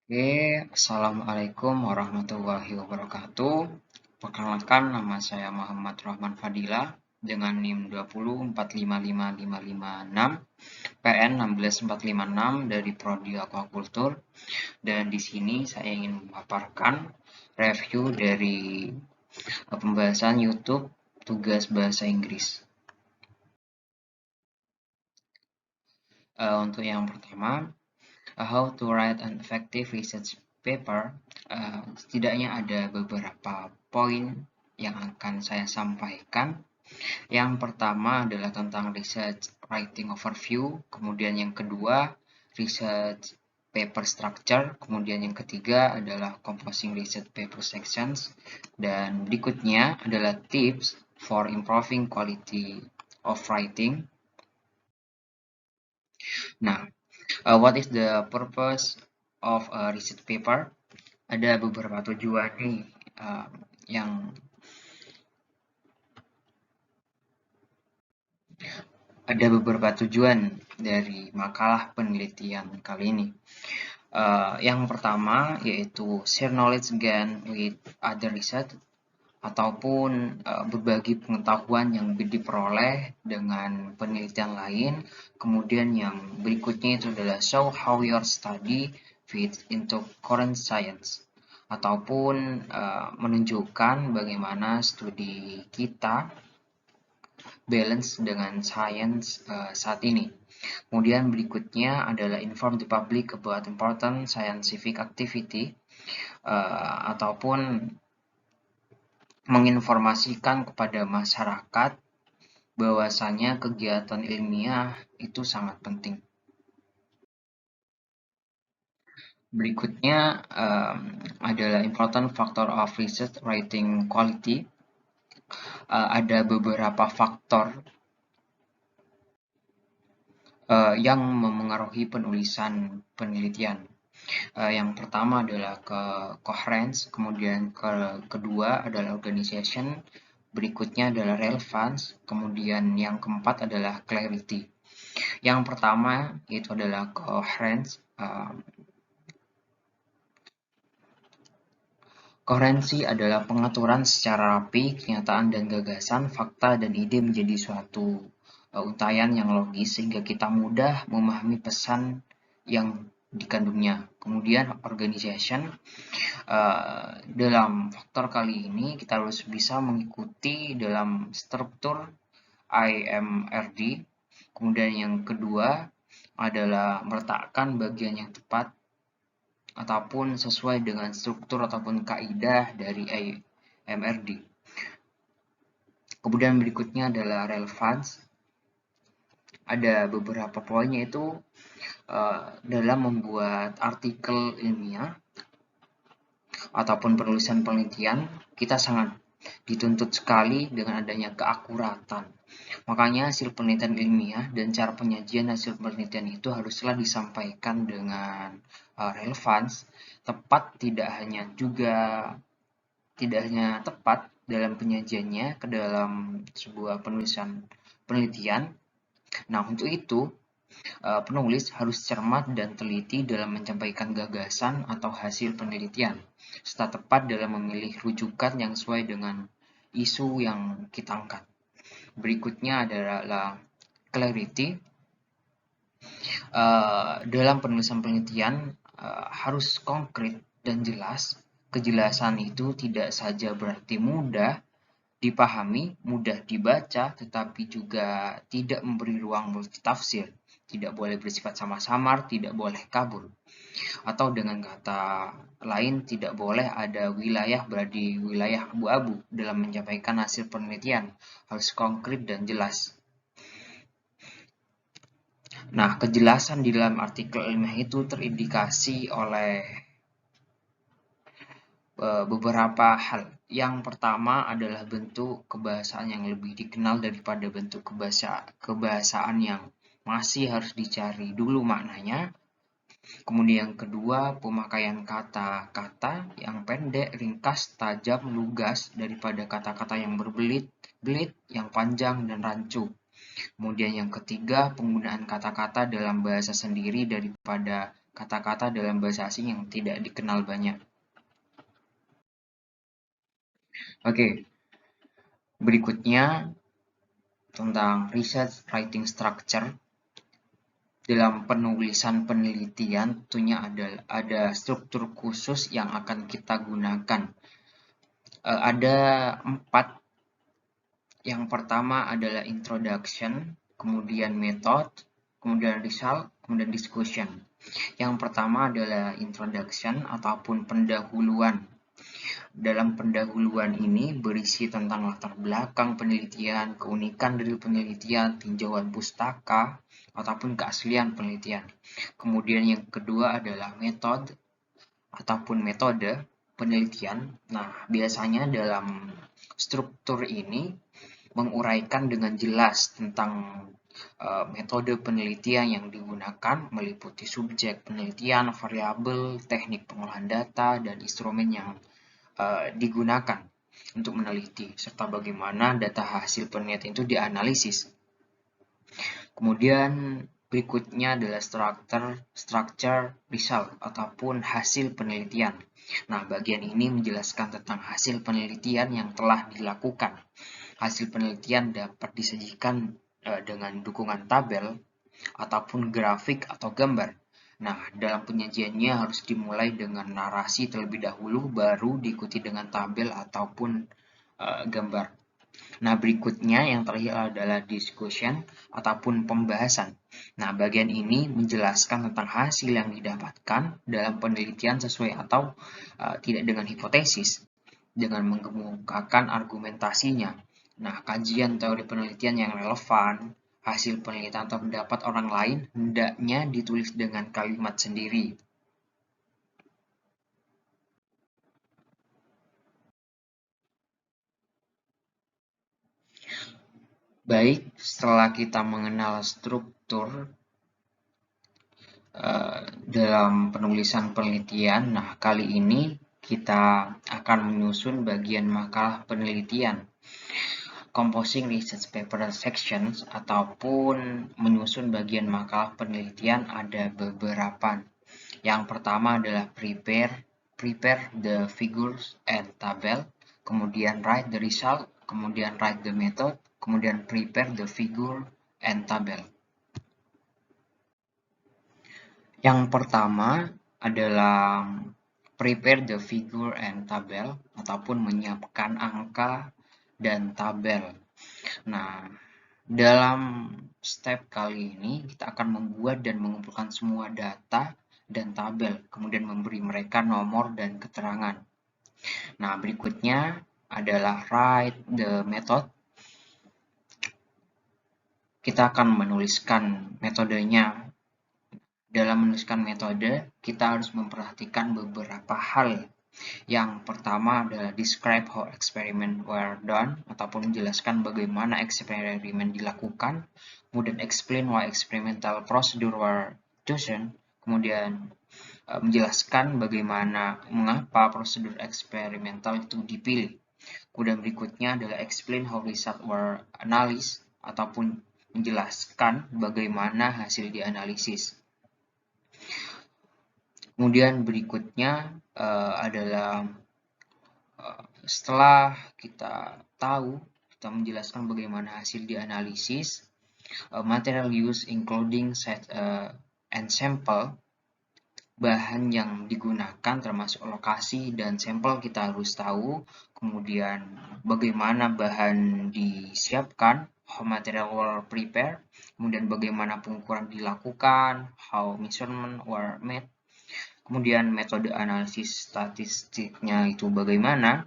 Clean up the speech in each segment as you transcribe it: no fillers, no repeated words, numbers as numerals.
Oke, Assalamualaikum warahmatullahi wabarakatuh. Perkenalkan, nama saya Muhammad Rahman Fadila dengan NIM 20455556 PN 16456 dari Prodi Aquaculture, dan di sini saya ingin memaparkan review dari pembahasan YouTube tugas bahasa Inggris. Untuk yang pertama, how to write an effective research paper. Setidaknya ada beberapa poin yang akan saya sampaikan. Yang pertama adalah tentang research writing overview, kemudian yang kedua research paper structure, kemudian yang ketiga adalah composing research paper sections, dan berikutnya adalah tips for improving quality of writing. Nah, what is the purpose of a research paper? Ada beberapa tujuan nih yang ada beberapa tujuan dari makalah penelitian kali ini. Yang pertama yaitu share knowledge gain with other research, ataupun berbagi pengetahuan yang diperoleh dengan penelitian lain. Kemudian yang berikutnya itu adalah show how your study fits into current science, ataupun menunjukkan bagaimana studi kita balance dengan science saat ini. Kemudian berikutnya adalah inform the public about important scientific activity, ataupun menginformasikan kepada masyarakat bahwasanya kegiatan ilmiah itu sangat penting. Berikutnya adalah important factor of research writing quality. Ada beberapa faktor yang memengaruhi penulisan penelitian. Yang pertama adalah coherence, kemudian kedua adalah organization, berikutnya adalah relevance, kemudian yang keempat adalah clarity. Yang pertama itu adalah coherence. Koherensi adalah pengaturan secara rapi kenyataan dan gagasan, fakta, dan ide menjadi suatu untayan yang logis sehingga kita mudah memahami pesan yang dikandungnya. Kemudian organization, dalam faktor kali ini kita harus bisa mengikuti dalam struktur IMRD. Kemudian yang kedua adalah meletakkan bagian yang tepat ataupun sesuai dengan struktur ataupun kaidah dari IMRD. Kemudian berikutnya adalah relevance. Ada beberapa poinnya itu dalam membuat artikel ilmiah ataupun penulisan penelitian, kita sangat dituntut sekali dengan adanya keakuratan. Makanya hasil penelitian ilmiah dan cara penyajian hasil penelitian itu haruslah disampaikan dengan relevans, tepat, tidak hanya tepat dalam penyajiannya ke dalam sebuah penulisan penelitian. Nah, untuk itu penulis harus cermat dan teliti dalam menyampaikan gagasan atau hasil penelitian, serta tepat dalam memilih rujukan yang sesuai dengan isu yang kita angkat. Berikutnya adalah clarity. Dalam penulisan penelitian harus konkret dan jelas. Kejelasan itu tidak saja berarti mudah dipahami, mudah dibaca, tetapi juga tidak memberi ruang multitafsir. Tidak boleh bersifat samar-samar, tidak boleh kabur. Atau dengan kata lain, tidak boleh ada wilayah berada wilayah abu-abu dalam menyampaikan hasil penelitian. Harus konkret dan jelas. Nah, kejelasan di dalam artikel ilmiah itu terindikasi oleh beberapa hal. Yang pertama adalah bentuk kebahasaan yang lebih dikenal daripada bentuk kebahasaan yang masih harus dicari dulu maknanya. Kemudian yang kedua, pemakaian kata-kata yang pendek, ringkas, tajam, lugas daripada kata-kata yang berbelit-belit, yang panjang dan rancu. Kemudian yang ketiga, penggunaan kata-kata dalam bahasa sendiri daripada kata-kata dalam bahasa asing yang tidak dikenal banyak. Oke, berikutnya tentang research writing structure. Dalam penulisan penelitian tentunya ada struktur khusus yang akan kita gunakan. Ada 4. Yang pertama adalah introduction, kemudian method, kemudian result, kemudian discussion. Yang pertama adalah introduction ataupun pendahuluan. Dalam pendahuluan ini berisi tentang latar belakang penelitian, keunikan dari penelitian, tinjauan pustaka, ataupun keaslian penelitian. Kemudian yang kedua adalah metode ataupun metode penelitian. Nah, biasanya dalam struktur ini menguraikan dengan jelas tentang metode penelitian yang digunakan, meliputi subjek penelitian, variabel, teknik pengolahan data, dan instrumen yang digunakan untuk meneliti, serta bagaimana data hasil penelitian itu dianalisis. Kemudian berikutnya adalah structure result ataupun hasil penelitian. Nah, bagian ini menjelaskan tentang hasil penelitian yang telah dilakukan. Hasil penelitian dapat disajikan dengan dukungan tabel ataupun grafik atau gambar. Nah, dalam penyajiannya harus dimulai dengan narasi terlebih dahulu, baru diikuti dengan tabel ataupun gambar. Nah, berikutnya yang terakhir adalah discussion ataupun pembahasan. Nah, bagian ini menjelaskan tentang hasil yang didapatkan dalam penelitian sesuai atau tidak dengan hipotesis, dengan mengemukakan argumentasinya. Nah, kajian teori penelitian yang relevan, hasil penelitian atau pendapat orang lain hendaknya ditulis dengan kalimat sendiri. Baik, setelah kita mengenal struktur dalam penulisan penelitian, nah kali ini kita akan menyusun bagian makalah penelitian. Composing research paper sections ataupun menyusun bagian makalah penelitian ada beberapa. Yang pertama adalah prepare the figures and table, kemudian write the result, kemudian write the method, kemudian prepare the figure and table. Yang pertama adalah prepare the figure and table ataupun menyiapkan angka dan tabel. Nah, dalam step kali ini kita akan membuat dan mengumpulkan semua data dan tabel, kemudian memberi mereka nomor dan keterangan. Nah, berikutnya adalah write the method. Kita akan menuliskan metodenya. Dalam menuliskan metode, kita harus memperhatikan beberapa hal. Yang pertama adalah describe how experiment were done, ataupun menjelaskan bagaimana eksperimen dilakukan. Kemudian explain why experimental procedure were chosen. Kemudian menjelaskan bagaimana mengapa prosedur eksperimental itu dipilih. Kemudian berikutnya adalah explain how result were analyzed, ataupun menjelaskan bagaimana hasil dianalisis. Kemudian berikutnya adalah setelah kita tahu, kita menjelaskan bagaimana hasil dianalisis, material use including set and sample, bahan yang digunakan termasuk lokasi dan sampel kita harus tahu, kemudian bagaimana bahan disiapkan, how material were prepared, kemudian bagaimana pengukuran dilakukan, how measurement were made, kemudian metode analisis statistiknya itu bagaimana.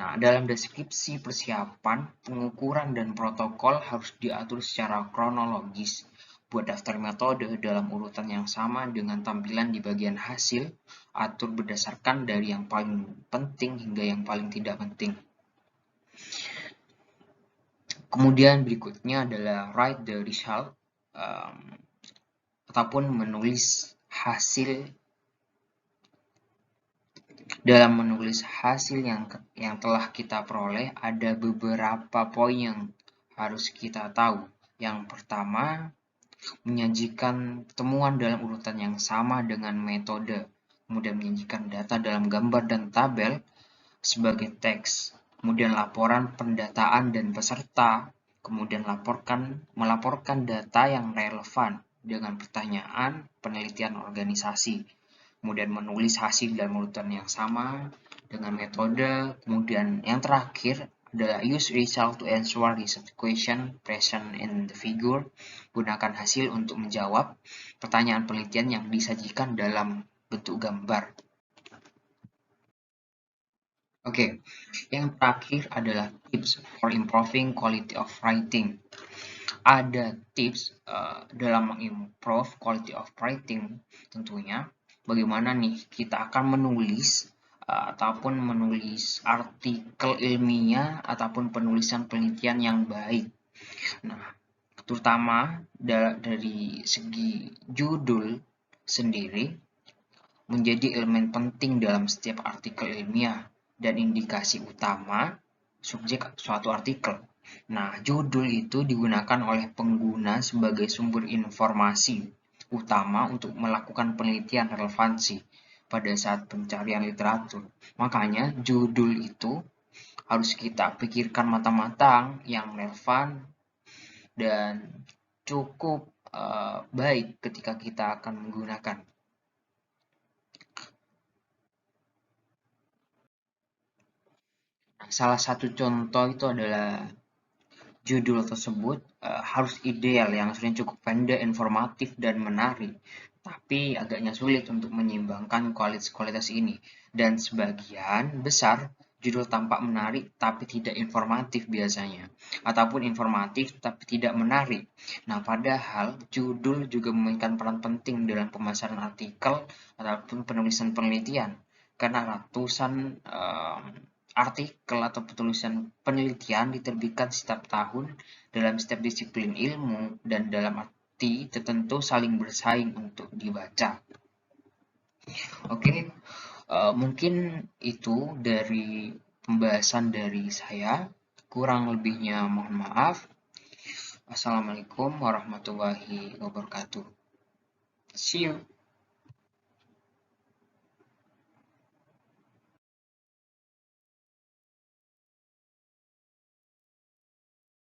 Nah, dalam deskripsi persiapan, pengukuran dan protokol harus diatur secara kronologis. Buat daftar metode dalam urutan yang sama dengan tampilan di bagian hasil, atur berdasarkan dari yang paling penting hingga yang paling tidak penting. Kemudian berikutnya adalah write the result, ataupun menulis hasil. Dalam menulis hasil yang telah kita peroleh, ada beberapa poin yang harus kita tahu. Yang pertama menyajikan temuan dalam urutan yang sama dengan metode, kemudian menyajikan data dalam gambar dan tabel sebagai teks, kemudian laporan pendataan dan peserta, kemudian melaporkan data yang relevan dengan pertanyaan penelitian organisasi, kemudian menulis hasil dalam urutan yang sama dengan metode, kemudian yang terakhir adalah use result to answer research question present in the figure, gunakan hasil untuk menjawab pertanyaan penelitian yang disajikan dalam bentuk gambar. Oke, yang terakhir adalah tips for improving quality of writing. Ada tips dalam mengimprove quality of writing, tentunya bagaimana nih kita akan menulis ataupun menulis artikel ilmiah ataupun penulisan penelitian yang baik. Nah, terutama dari segi judul sendiri menjadi elemen penting dalam setiap artikel ilmiah dan indikasi utama subjek suatu artikel. Nah, judul itu digunakan oleh pengguna sebagai sumber informasi utama untuk melakukan penelitian relevansi pada saat pencarian literatur. Makanya, judul itu harus kita pikirkan matang-matang, yang relevan dan cukup baik ketika kita akan menggunakan. Salah satu contoh itu adalah judul tersebut harus ideal, yang sebenarnya cukup pendek, informatif, dan menarik, tapi agaknya sulit untuk menyeimbangkan kualitas ini. Dan sebagian besar judul tampak menarik tapi tidak informatif biasanya, ataupun informatif tapi tidak menarik. Nah, padahal judul juga memainkan peran penting dalam pemasaran artikel ataupun penulisan penelitian, karena ratusan artikel atau penulisan penelitian diterbitkan setiap tahun dalam setiap disiplin ilmu dan dalam arti tertentu saling bersaing untuk dibaca. Oke, mungkin itu dari pembahasan dari saya. Kurang lebihnya mohon maaf. Assalamualaikum warahmatullahi wabarakatuh. See you.